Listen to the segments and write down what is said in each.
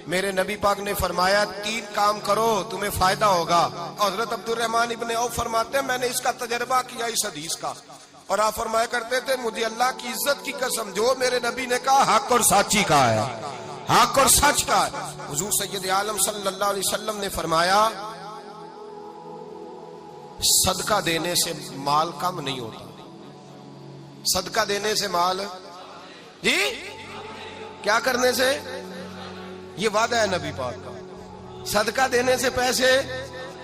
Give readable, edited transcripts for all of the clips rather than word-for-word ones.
میرے نبی پاک نے فرمایا 3 کام کرو تمہیں فائدہ ہوگا. حضرت عبد الرحمن ابن عوف فرماتے ہیں میں نے اس کا تجربہ کیا اس حدیث کا, اور آپ فرمایا کرتے تھے مجھے اللہ کی عزت کی قسم جو میرے نبی نے کہا حق اور سچی کہا ہے, حق اور سچ کا ہے. حضور سید عالم صلی اللہ علیہ وسلم نے فرمایا صدقہ دینے سے مال کم نہیں ہوتا. صدقہ دینے سے مال جی کیا کرنے سے, یہ وعدہ ہے نبی پاک کا. صدقہ دینے سے پیسے,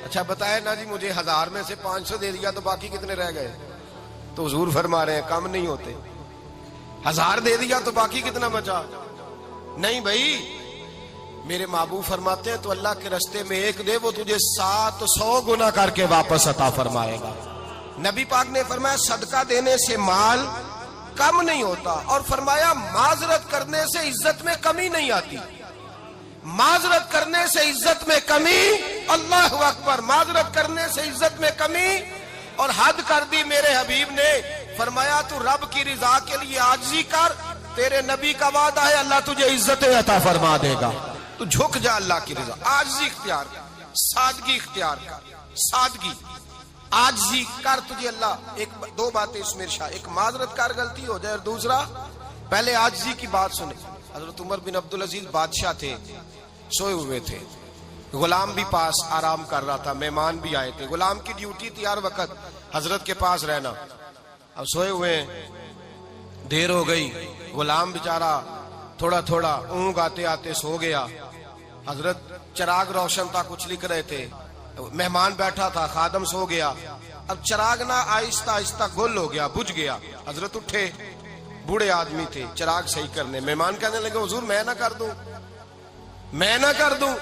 اچھا بتائے نا جی مجھے 1000 میں سے 500 دے دیا تو باقی کتنے رہ گئے؟ تو حضور فرما رہے ہیں کم نہیں ہوتے. 1000 دے دیا تو باقی کتنا بچا؟ نہیں بھائی, میرے محبوب فرماتے ہیں تو اللہ کے رستے میں 1 دے وہ تجھے 700 گنا کر کے واپس عطا فرمائے گا. نبی پاک نے فرمایا صدقہ دینے سے مال کم نہیں ہوتا, اور فرمایا معذرت کرنے سے عزت میں کمی نہیں آتی. معذرت کرنے سے عزت میں کمی, اللہ اکبر, معذرت کرنے سے عزت میں کمی. اور حد کر دی میرے حبیب نے, فرمایا تو رب کی رضا کے لیے عاجزی کر, تیرے نبی کا وعدہ ہے اللہ تجھے عزت عطا فرما دے گا. تو جھک جا اللہ کی رضا, عاجزی اختیار کر, سادگی اختیار کر, سادگی عاجزی کر, تجھے اللہ 2 باتیں اس میں ارشاد, ایک معذرت کر غلطی ہو جائے, اور دوسرا پہلے عاجزی کی بات سنے. حضرت عمر بن عبدالعزیز بادشاہ تھے, سوئے ہوئے تھے, غلام بھی پاس آرام کر رہا تھا, مہمان بھی آئے تھے. غلام کی ڈیوٹی تھی ہر وقت حضرت کے پاس رہنا. اب سوئے ہوئے دیر ہو گئی, غلام بیچارہ تھوڑا تھوڑا اونگ آتے آتے سو گیا. حضرت چراغ روشن تھا, کچھ لکھ رہے تھے, مہمان بیٹھا تھا, خادم سو گیا. اب چراغ نہ آہستہ آہستہ گل ہو گیا, بجھ گیا. حضرت اٹھے, بوڑھے آدمی تھے, چراغ صحیح کرنے. مہمان کہنے لگے حضور میں نہ کر دوں, میں نہ کر دوں.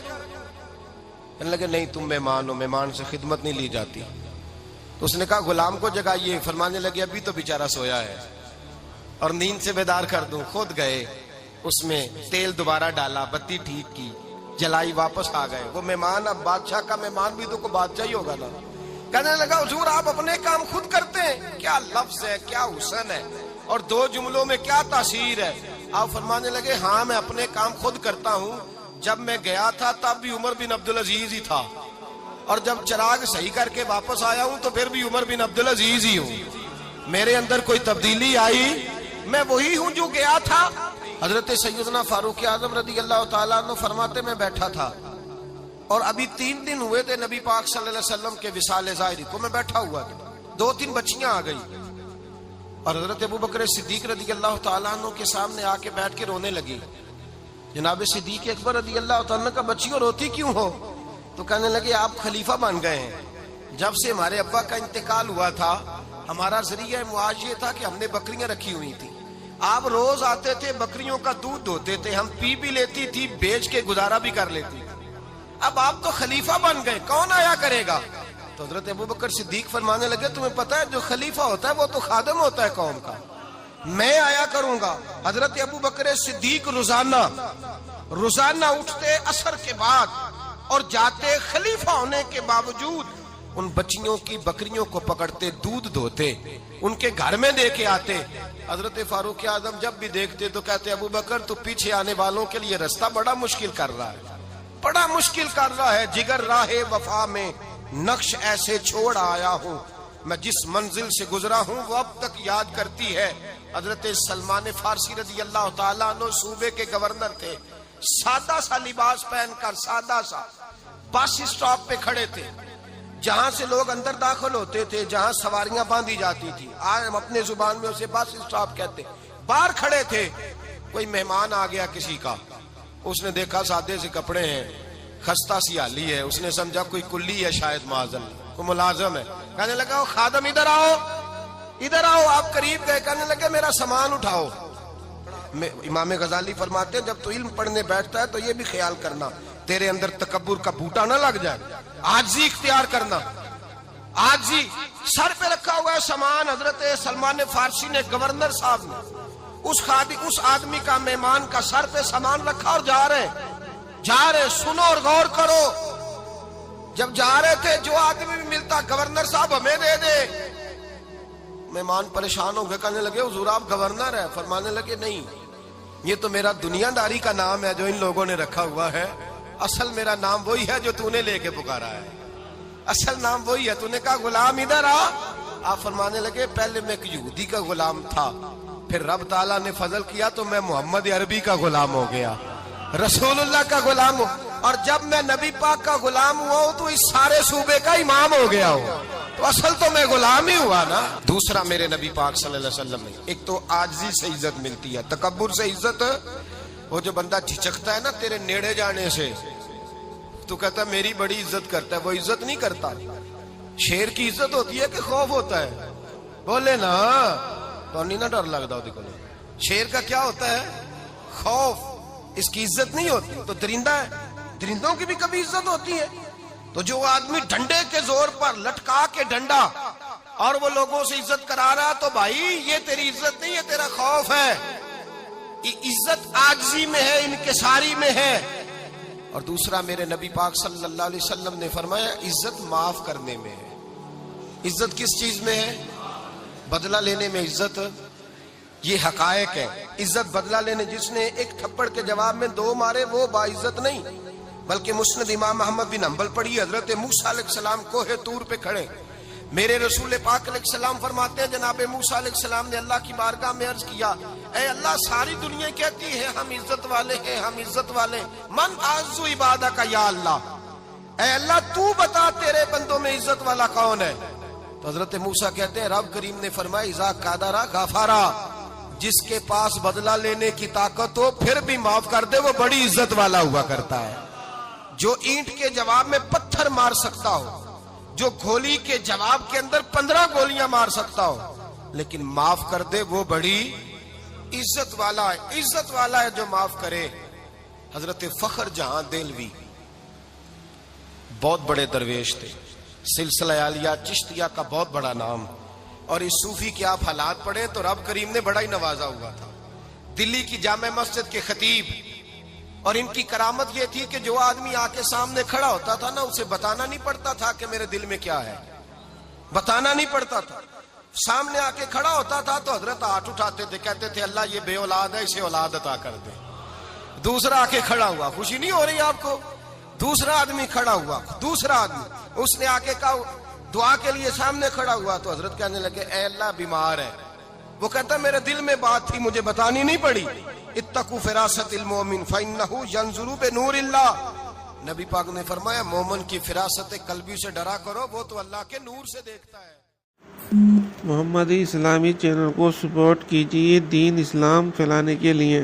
کہنے لگے نہیں تم مہمان ہو, مہمان سے خدمت نہیں لی جاتی. تو اس نے کہا غلام کو جگائیے. فرمانے لگے ابھی تو بیچارہ سویا ہے اور نیند سے بیدار کر دوں. خود گئے, اس میں تیل دوبارہ ڈالا, بتی ٹھیک کی, جلائی, واپس آ گئے. وہ مہمان, اب بادشاہ کا مہمان بھی تو کو بادشاہ ہی ہوگا نا. کہنے لگا حضور آپ اپنے کام خود کرتے ہیں, کیا لفظ ہے, کیا حسن ہے, اور 2 جملوں میں کیا تاثیر ہے. آپ فرمانے لگے ہاں میں اپنے کام خود کرتا ہوں. جب میں گیا تھا تب بھی عمر بن عبدالعزیز ہی تھا, اور جب چراغ صحیح کر کے واپس آیا ہوں تو پھر بھی عمر بن عبدالعزیز ہی ہوں. میرے اندر کوئی تبدیلی آئی, میں وہی ہوں جو گیا تھا. حضرت سیدنا فاروق اعظم رضی اللہ تعالیٰ عنہ فرماتے میں بیٹھا تھا, اور ابھی 3 دن ہوئے تھے نبی پاک صلی اللہ علیہ وسلم کے وصال ظاہری کو. میں بیٹھا ہوا تھا, 2-3 بچیاں آ گئی, اور حضرت ابو بکر صدیق رضی اللہ تعالیٰ عنہ کے سامنے آ کے بیٹھ کے رونے لگی. جناب صدیق اکبر رضی اللہ تعالیٰ عنہ کا بچیوں روتی کیوں ہو؟ تو کہنے لگے آپ خلیفہ بن گئے ہیں. جب سے ہمارے ابا کا انتقال ہوا تھا ہمارا ذریعہ معاش یہ تھا کہ ہم نے بکریاں رکھی ہوئی تھی. آپ روز آتے تھے, بکریوں کا دودھ دھوتے تھے, ہم پی بھی لیتی تھی, بیچ کے گزارا بھی کر لیتی. اب آپ تو خلیفہ بن گئے, کون آیا کرے گا؟ تو حضرت ابو بکر صدیق فرمانے لگے تمہیں پتہ ہے جو خلیفہ ہوتا ہے وہ تو خادم ہوتا ہے قوم کا, میں آیا کروں گا. حضرت ابو بکر صدیق روزانہ اٹھتے عصر کے بعد اور جاتے, خلیفہ ہونے کے باوجود ان بچیوں کی بکریوں کو پکڑتے, دودھ دھوتے, ان کے گھر میں دے کے آتے. حضرت فاروق اعظم جب بھی دیکھتے تو کہتے ابو بکر تو پیچھے آنے والوں کے لیے رستہ بڑا مشکل کر رہا ہے, بڑا مشکل کر رہا ہے. جگر راہ وفا میں نقش ایسے چھوڑ آیا ہوں, میں جس منزل سے گزرا ہوں وہ اب تک یاد کرتی ہے. حضرت سلمان فارسی رضی اللہ تعالیٰ عنہ صوبے کے گورنر تھے, سادہ سا لباس پہن کر, سادہ سا, بس اسٹاپ پہ کھڑے تھے, جہاں سے لوگ اندر داخل ہوتے تھے, جہاں سواریاں باندھی جاتی تھی, آج ہم اپنے زبان میں اسے بس اسٹاپ کہتے. باہر کھڑے تھے, کوئی مہمان آ گیا کسی کا, اس نے دیکھا سادے سے کپڑے ہیں, خستہ سی حالی ہے, اس نے سمجھا کوئی کلی ہے شاید, معاذن کوئی ملازم ہے. کہنے لگا خادم ادھر آؤ, ادھر آؤ. آپ قریب گئے, کہنے لگے میرا سامان اٹھاؤ. امام غزالی فرماتے ہیں جب تو علم پڑھنے بیٹھتا ہے تو یہ بھی خیال کرنا تیرے اندر تکبر کا بوٹا نہ لگ جائے, عاجزی اختیار کرنا. عاجزی, سر پہ رکھا ہوا ہے سامان. حضرت سلمان فارسی نے, گورنر صاحب نے, اس آدمی کا, مہمان کا سر پہ سامان رکھا اور جا رہے. سنو اور غور کرو. جب جا رہے تھے جو آدمی بھی ملتا گورنر صاحب ہمیں دے دے. مہمان پریشان ہو گئے, کہنے لگے حضور آپ گورنر ہیں؟ فرمانے لگے نہیں, یہ تو میرا دنیا داری کا نام ہے جو ان لوگوں نے رکھا ہوا ہے، اصل میرا نام وہی ہے جو تو نے لے کے پکارا ہے، اصل نام وہی ہے۔ تو نے کہا غلام ادھر آ، آپ فرمانے لگے پہلے میں ایک یہودی کا غلام تھا، پھر رب تعالیٰ نے فضل کیا تو میں محمد عربی کا غلام ہو گیا، رسول اللہ کا غلام ہوں، اور جب میں نبی پاک کا غلام ہوا ہوں تو اس سارے صوبے کا امام ہو گیا ہوں، تو اصل تو میں غلام ہی ہوا نا۔ دوسرا میرے نبی پاک صلی اللہ علیہ وسلم نے ایک تو عاجزی سے عزت ملتی ہے، تکبر سے عزت، وہ جو بندہ جھجکتا ہے نا تیرے نیڑے جانے سے، تو کہتا ہے میری بڑی عزت کرتا ہے، وہ عزت نہیں کرتا۔ شیر کی عزت ہوتی ہے کہ خوف ہوتا ہے؟ بولے نا تو نہیں نہ ڈر لگتا ہوتی کو۔ شیر کا کیا ہوتا ہے؟ خوف، اس کی عزت نہیں ہوتی۔ تو درندہ ہے، درندوں کی بھی کبھی عزت ہوتی ہے؟ تو جو آدمی ڈنڈے کے زور پر لٹکا کے ڈنڈا اور وہ لوگوں سے عزت کرا رہا، تو بھائی یہ تیری عزت نہیں، یہ تیرا خوف ہے۔ عزت عاجزی میں ہے، انکساری میں ہے۔ اور دوسرا میرے نبی پاک صلی اللہ علیہ وسلم نے فرمایا عزت معاف کرنے میں ہے۔ عزت کس چیز میں ہے؟ بدلہ لینے میں عزت، یہ حقائق ہے۔ عزت بدلہ لینے، جس نے ایک تھپڑ کے جواب میں 2 مارے وہ باعزت نہیں، بلکہ مسند امام احمد بن حنبل پڑھی، حضرت موسیٰ علیہ السلام کوہ طور پہ کھڑے، میرے رسول پاک علیہ السلام فرماتے ہیں جناب موسیٰ علیہ السلام نے اللہ کی بارگاہ میں عرض کیا، اے اللہ ساری دنیا کہتی ہے ہم عزت والے ہیں، ہم عزت والے، من اعز عبادک کا یا اللہ، اے اللہ تو بتا تیرے بندوں میں عزت والا کون ہے؟ تو حضرت موسیٰ کہتے ہیں رب کریم نے فرمایا اذا قادرا غفارا، جس کے پاس بدلہ لینے کی طاقت ہو پھر بھی معاف کر دے وہ بڑی عزت والا ہوا کرتا ہے۔ جو اینٹ کے جواب میں پتھر مار سکتا ہو، جو گولی کے جواب کے اندر 15 گولیاں مار سکتا ہو لیکن معاف کر دے وہ بڑی عزت والا ہے۔ عزت والا ہے جو معاف کرے۔ حضرت فخر جہاں دہلوی بہت بڑے درویش تھے، سلسلہ عالیہ چشتیہ کا بہت بڑا نام، اور اس صوفی کے آپ حالات پڑھیں تو رب کریم نے بڑا ہی نوازا ہوا تھا۔ دلی کی جامع مسجد کے خطیب، اور ان کی کرامت یہ تھی کہ جو آدمی آ کے سامنے کھڑا ہوتا تھا نا اسے بتانا نہیں پڑتا تھا کہ میرے دل میں کیا ہے، بتانا نہیں پڑتا تھا۔ سامنے آ کے کھڑا ہوتا تھا تو حضرت ہاتھ اٹھاتے تھے، کہتے تھے اللہ یہ بے اولاد ہے اسے اولاد عطا کر دے۔ دوسرا آ کے کھڑا ہوا، خوشی نہیں ہو رہی آپ کو؟ دوسرا آدمی کھڑا ہوا، دوسرا آدمی اس نے آ کے کہا دعا کے لیے سامنے کھڑا ہوا تو حضرت کہنے لگے اے اللہ بیمار ہے، وہ کہتا میرے دل میں بات تھی مجھے بتانی نہیں پڑی، اتقوا فراست المومن فإنہ ينظر بنور اللہ، نبی پاک نے فرمایا مومن کی فراست قلبی سے ڈرا کرو، وہ تو اللہ کے نور سے دیکھتا ہے۔ محمدی اسلامی چینل کو سپورٹ کیجئے دین اسلام پھیلانے کے لیے۔